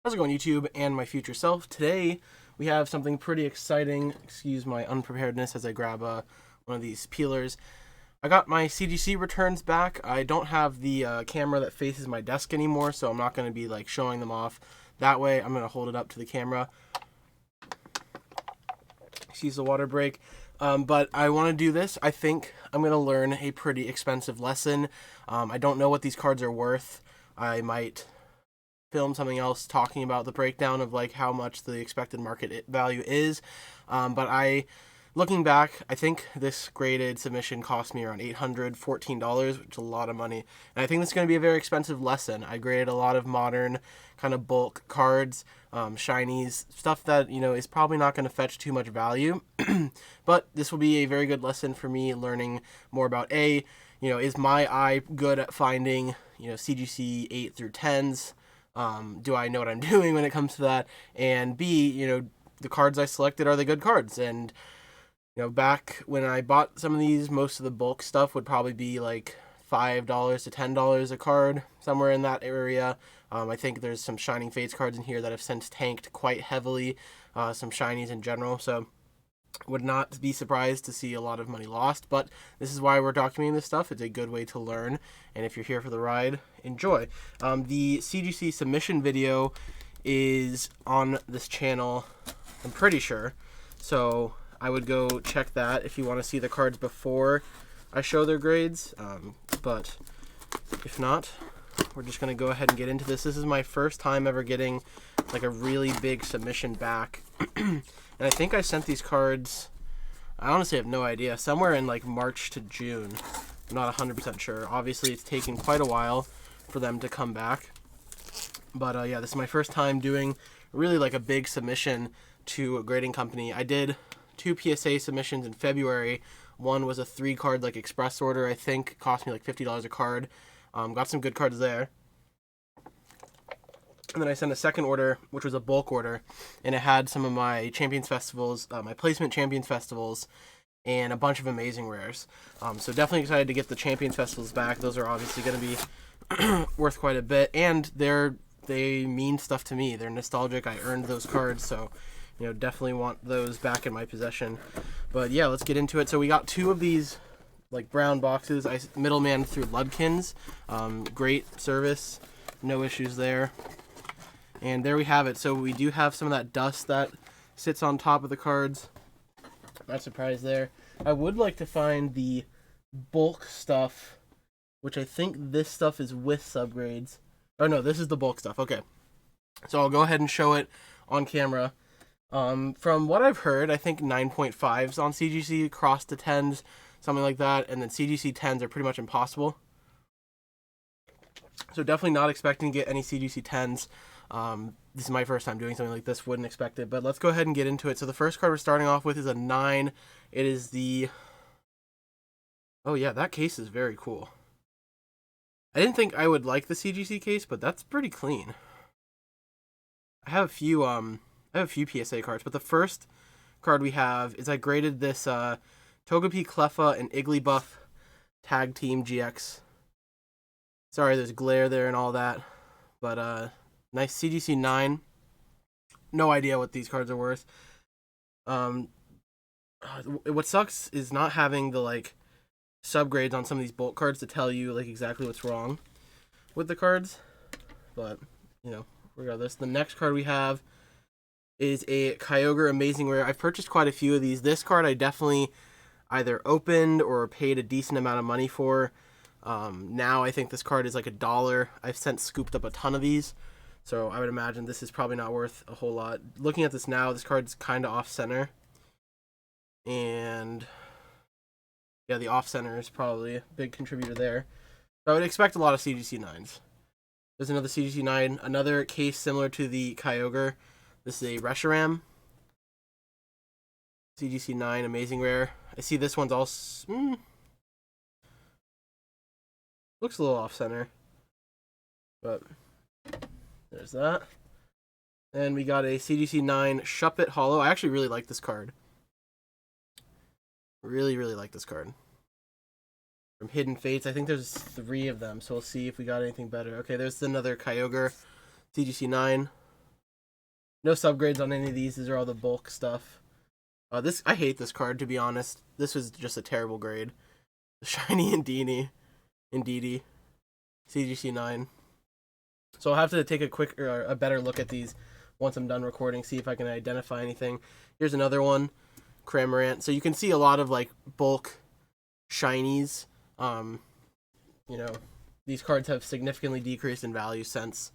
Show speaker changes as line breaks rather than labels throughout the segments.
How's it going, YouTube and my future self? Today we have something pretty exciting. Excuse my unpreparedness as I grab one of these peelers. I got my CGC returns back. I don't have the camera that faces my desk anymore, so I'm not going to be like showing them off that way. I'm going to hold it up to the camera. Excuse the water break. But I want to do this. I think I'm going to learn a pretty expensive lesson. I don't know what these cards are worth. I might film something else talking about the breakdown of like how much the expected market value is. But looking back, I think this graded submission cost me around $814, which is a lot of money. And I think this is going to be a very expensive lesson. I graded a lot of modern kind of bulk cards, shinies, stuff that, is probably not going to fetch too much value. But this will be a very good lesson for me learning more about is my eye good at finding, CGC 8 through 10s? Do I know what I'm doing when it comes to that? And B, the cards I selected, are the good cards? And, back when I bought some of these, most of the bulk stuff would probably be like $5 to $10 a card, somewhere in that area. I think there's some Shining Fates cards in here that have since tanked quite heavily, some shinies in general, so would not be surprised to see a lot of money lost, but this is why we're documenting this stuff. It's a good way to learn, and if you're here for the ride, enjoy. The CGC submission video is on this channel, I'm pretty sure, so I would go check that if you want to see the cards before I show their grades, but if not, we're just going to go ahead and get into this. This is my first time ever getting like a really big submission back. And I think I sent these cards, I honestly have no idea, somewhere in like March to June. I'm not 100% sure. Obviously, it's taken quite a while for them to come back. But yeah, this is my first time doing really like a big submission to a grading company. I did 2 PSA submissions in February. One was a 3-card like express order, I think. Cost me like $50 a card. Got some good cards there. And then I sent a second order, which was a bulk order, and it had some of my Champions Festivals, my placement Champions Festivals, and a bunch of amazing rares. So definitely excited to get the Champions Festivals back. Those are obviously going to be worth quite a bit, and they mean stuff to me. They're nostalgic. I earned those cards, so definitely want those back in my possession. But yeah, let's get into it. So we got 2 of these like brown boxes. I middleman through Ludkins. Great service, no issues there. And there we have it. So we do have some of that dust that sits on top of the cards. Not surprised there. I would like to find the bulk stuff, which I think this stuff is with subgrades. Oh no, this is the bulk stuff. Okay. So I'll go ahead and show it on camera. From what I've heard, I think 9.5s on CGC cross to 10s, something like that. And then CGC 10s are pretty much impossible. So definitely not expecting to get any CGC 10s. This is my first time doing something like this, wouldn't expect it, but let's go ahead and get into it. So the first card we're starting off with is a 9. It is the... Oh yeah, that case is very cool. I didn't think I would like the CGC case, but that's pretty clean. I have a few PSA cards, but the first card we have is I graded this Togepi, Cleffa, and Igglybuff Tag Team GX. Sorry, there's glare there and all that, but nice CGC 9. No idea what these cards are worth. What sucks is not having the like subgrades on some of these bulk cards to tell you like exactly what's wrong with the cards. But regardless, the next card we have is a Kyogre Amazing Rare. I've purchased quite a few of these. This card I definitely either opened or paid a decent amount of money for. Now I think this card is like $1. I've since scooped up a ton of these, so I would imagine this is probably not worth a whole lot. Looking at this now, this card's kind of off-center. And yeah, the off-center is probably a big contributor there. So I would expect a lot of CGC 9s. There's another CGC 9, another case similar to the Kyogre. This is a Reshiram. CGC 9, Amazing Rare. I see this one's all... looks a little off-center. But there's that. And we got a CGC 9 Shuppet Holo. I actually really like this card. Really, really like this card. From Hidden Fates. I think there's 3 of them, so we'll see if we got anything better. Okay, there's another Kyogre CGC 9. No subgrades on any of these. These are all the bulk stuff. I hate this card, to be honest. This was just a terrible grade. The Shiny Indeedee, CGC 9. So I'll have to take a better look at these once I'm done recording, see if I can identify anything. Here's another one, Cramorant. So you can see a lot of like bulk shinies. You know, these cards have significantly decreased in value since.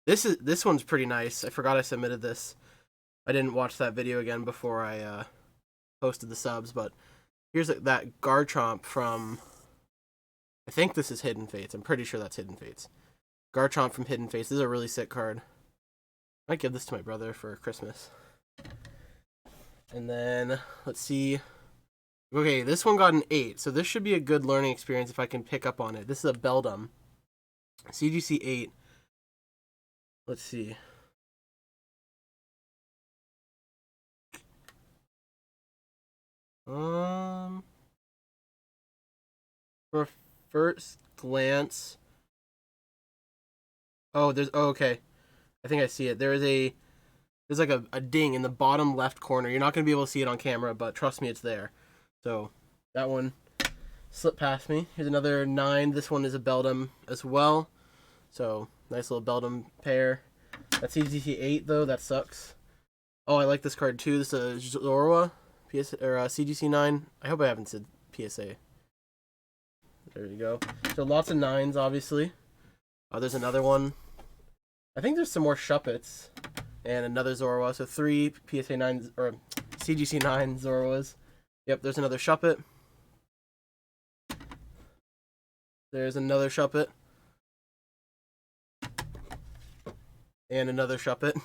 This one's pretty nice. I forgot I submitted this. I didn't watch that video again before I posted the subs, but here's that Garchomp from, I think this is Hidden Fates. I'm pretty sure that's Hidden Fates. Garchomp from Hidden Fates. This is a really sick card. I might give this to my brother for Christmas. And then, let's see. Okay, this one got an 8, so this should be a good learning experience if I can pick up on it. This is a Beldum. CGC 8. Let's see. For first glance. Oh, okay. I think I see it. There's like a ding in the bottom left corner. You're not going to be able to see it on camera, but trust me, it's there. So that one slipped past me. Here's another 9. This one is a Beldum as well. So nice little Beldum pair. That's CGC 8 though. That sucks. Oh, I like this card too. This is Zorua, CGC 9. I hope I haven't said PSA. There you go. So lots of 9s, obviously. There's another one. I think there's some more Shuppets and another Zorua. So 3 PSA 9s or CGC 9 Zoruas. Yep, there's another Shuppet. There's another Shuppet. And another Shuppet.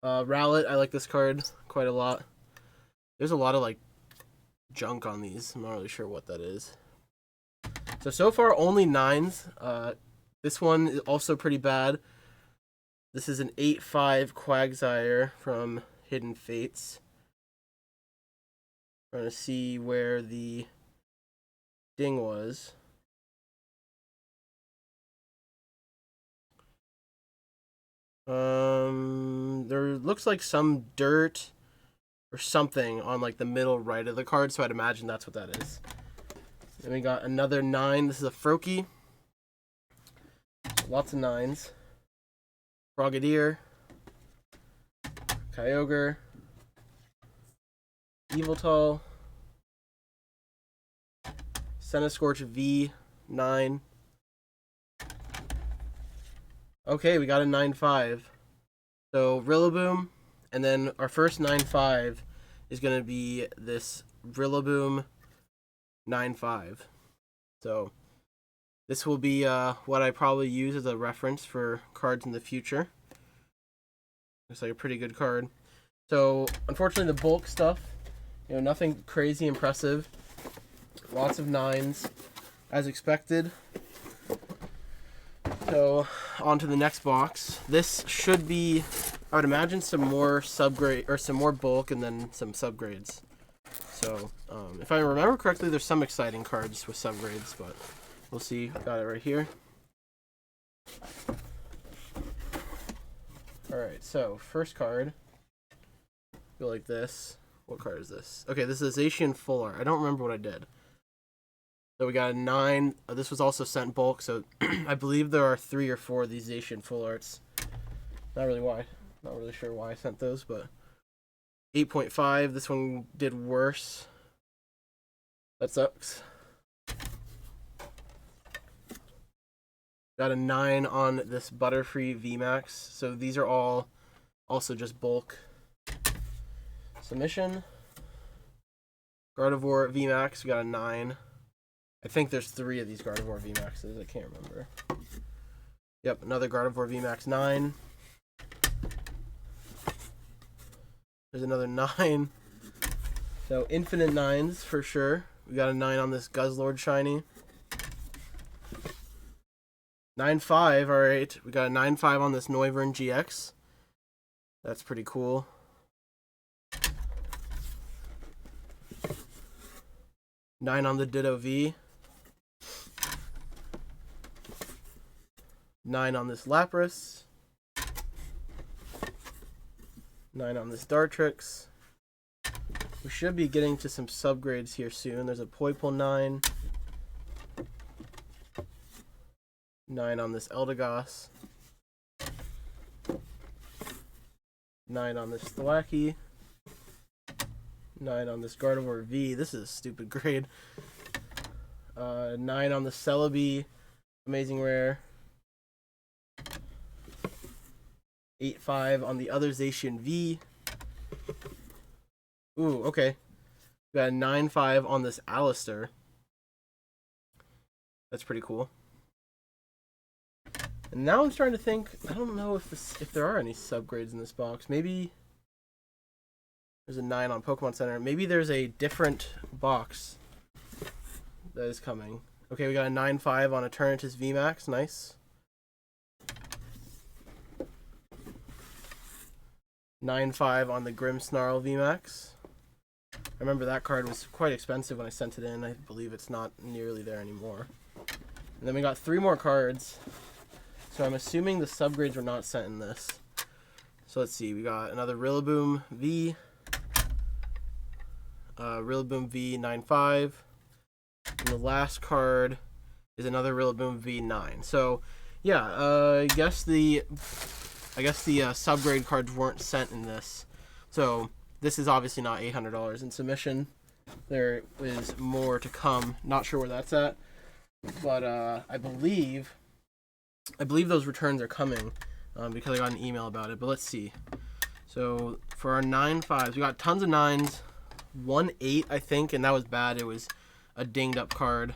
Rowlet, I like this card quite a lot. There's a lot of like junk on these. I'm not really sure what that is. So far only 9s. This one is also pretty bad. This is an 8-5 Quagsire from Hidden Fates. Trying to see where the ding was. There looks like some dirt or something on like the middle right of the card, so I'd imagine that's what that is. Then we got another 9. This is a Froakie. Lots of 9s. Frogadier. Kyogre. Yveltal. Centiskorch V 9. Okay, we got a 9-5. So Rillaboom, and then our first 9-5 is going to be this Rillaboom 9-5. So this will be what I probably use as a reference for cards in the future. Looks like a pretty good card. So unfortunately the bulk stuff, nothing crazy impressive. Lots of 9s as expected. So on to the next box. This should be, I would imagine, some more subgrade or some more bulk and then some subgrades. So if I remember correctly, there's some exciting cards with subgrades, but we'll see. Got it right here. Alright, so first card. Go like this. What card is this? Okay, this is Zacian Full Art. I don't remember what I did. So we got a 9. This was also sent bulk, so I believe there are 3 or 4 of these Zacian Full Arts. Not really sure why I sent those, but 8.5. This one did worse. That sucks. Got a 9 on this Butterfree VMAX. So these are all also just bulk. Submission. Gardevoir VMAX, we got a 9. I think there's 3 of these Gardevoir VMAXs. I can't remember. Yep, another Gardevoir VMAX 9. There's another 9. So infinite 9s for sure. We got a 9 on this Guzzlord Shiny. 9-5, alright. We got a 9-5 on this Noivern GX. That's pretty cool. Nine on the Ditto V. 9 on this Lapras. 9 on this Dartrix. We should be getting to some subgrades here soon. There's a Poipole 9. 9 on this Eldegoss. 9 on this Thwackey. 9 on this Gardevoir V. This is a stupid grade. 9 on the Celebi. Amazing rare. 8-5 on the other Zacian V. Ooh, okay. We got a 9-5 on this Alistair. That's pretty cool. And now I'm starting to think, I don't know if there are any subgrades in this box. Maybe there's a 9 on Pokemon Center. Maybe there's a different box that is coming. Okay, we got a 9-5 on Eternatus VMAX. Nice. 9-5 on the Grimmsnarl VMAX. I remember that card was quite expensive when I sent it in. I believe it's not nearly there anymore. And then we got 3 more cards. So I'm assuming the subgrades were not sent in this. So let's see. We got another Rillaboom V. Rillaboom V 9-5. And the last card is another Rillaboom V 9. So yeah, I guess the subgrade cards weren't sent in this. So this is obviously not $800 in submission. There is more to come. Not sure where that's at, but I believe those returns are coming because I got an email about it. But let's see. So for our 9-5s, we got tons of 9s, 1-8 I think, and that was bad. It was a dinged up card.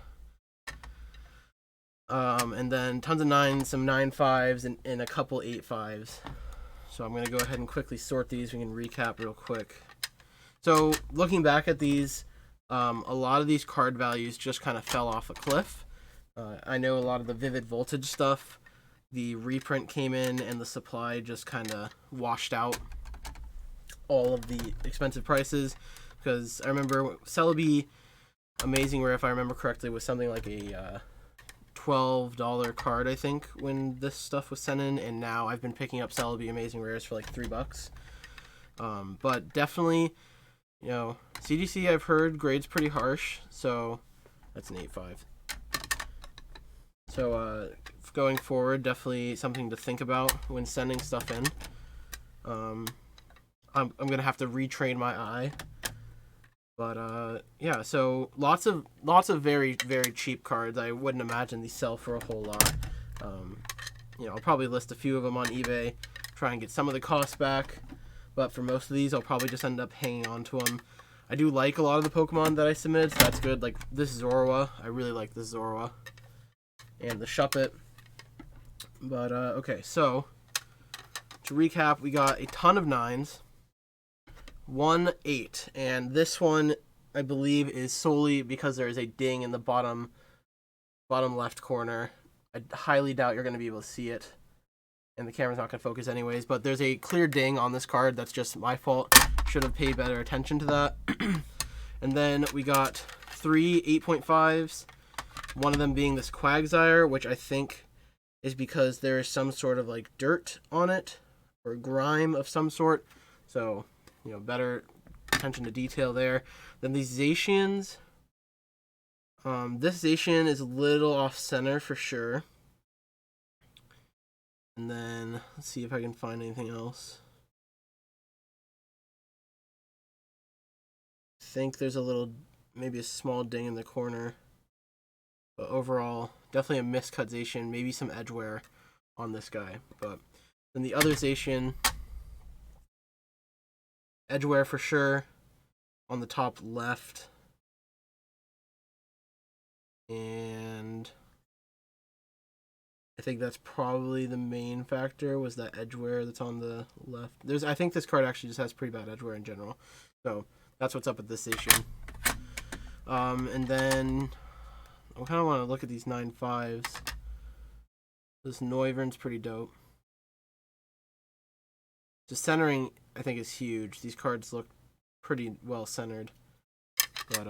And then tons of 9s, some 9-5s, and a couple 8-5s. So I'm going to go ahead and quickly sort these. We can recap real quick. So looking back at these, a lot of these card values just kind of fell off a cliff. I know a lot of the Vivid Voltage stuff, the reprint came in and the supply just kind of washed out all of the expensive prices. Because I remember Celebi Amazing Rare, if I remember correctly, was something like a $12 card, I think, when this stuff was sent in, and now I've been picking up Celebi Amazing Rares for like $3. But definitely, you know, CGC I've heard grades pretty harsh, so that's an 8-5. So going forward, definitely something to think about when sending stuff in. I'm gonna have to retrain my eye. But yeah, so lots of very, very cheap cards. I wouldn't imagine these sell for a whole lot. You know, I'll probably list a few of them on eBay, try and get some of the costs back. But for most of these, I'll probably just end up hanging on to them. I do like a lot of the Pokemon that I submitted, so that's good. Like this Zorua, I really like this Zorua, and the Shuppet. But okay, so to recap, we got a ton of 9s. 1-8, and this one I believe is solely because there is a ding in the bottom left corner. I highly doubt you're going to be able to see it, and the camera's not going to focus anyways, but there's a clear ding on this card. That's just my fault. Should have paid better attention to that. And then we got 3 8.5s, one of them being this Quagsire, which I think is because there is some sort of like dirt on it or grime of some sort, so you know, better attention to detail there. Then these Zacians. This Zacian is a little off center for sure. And then let's see if I can find anything else. I think there's a little, maybe a small ding in the corner. But overall, definitely a miscut Zacian, maybe some edge wear on this guy. But then the other Zacian, edgeware for sure on the top left, and I think that's probably the main factor, was that edgeware that's on the left. I think this card actually just has pretty bad edgeware in general, so that's what's up with this station. And then I kind of want to look at these 9-5s. This Noivern's pretty dope. The centering, I think, is huge. These cards look pretty well centered. But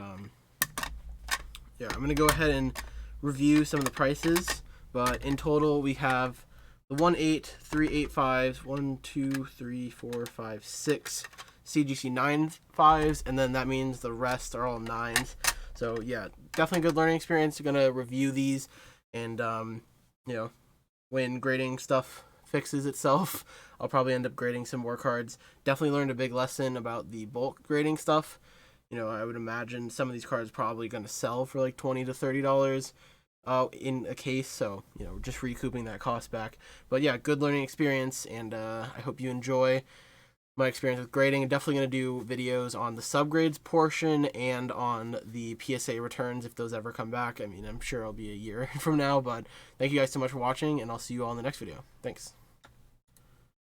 yeah, I'm gonna go ahead and review some of the prices. But in total, we have the 18385s, 1, 2, 3, 4, 5, 6 CGC 9.5s, and then that means the rest are all 9s. So yeah, definitely good learning experience. You're gonna review these, and when grading stuff fixes itself, I'll probably end up grading some more cards. Definitely learned a big lesson about the bulk grading stuff. I would imagine some of these cards probably going to sell for like $20 to $30 in a case, so just recouping that cost back. But yeah, good learning experience, and I hope you enjoy my experience with grading. I'm definitely going to do videos on the subgrades portion and on the PSA returns if those ever come back. I mean, I'm sure it'll be a year from now, but thank you guys so much for watching, and I'll see you all in the next video. Thanks.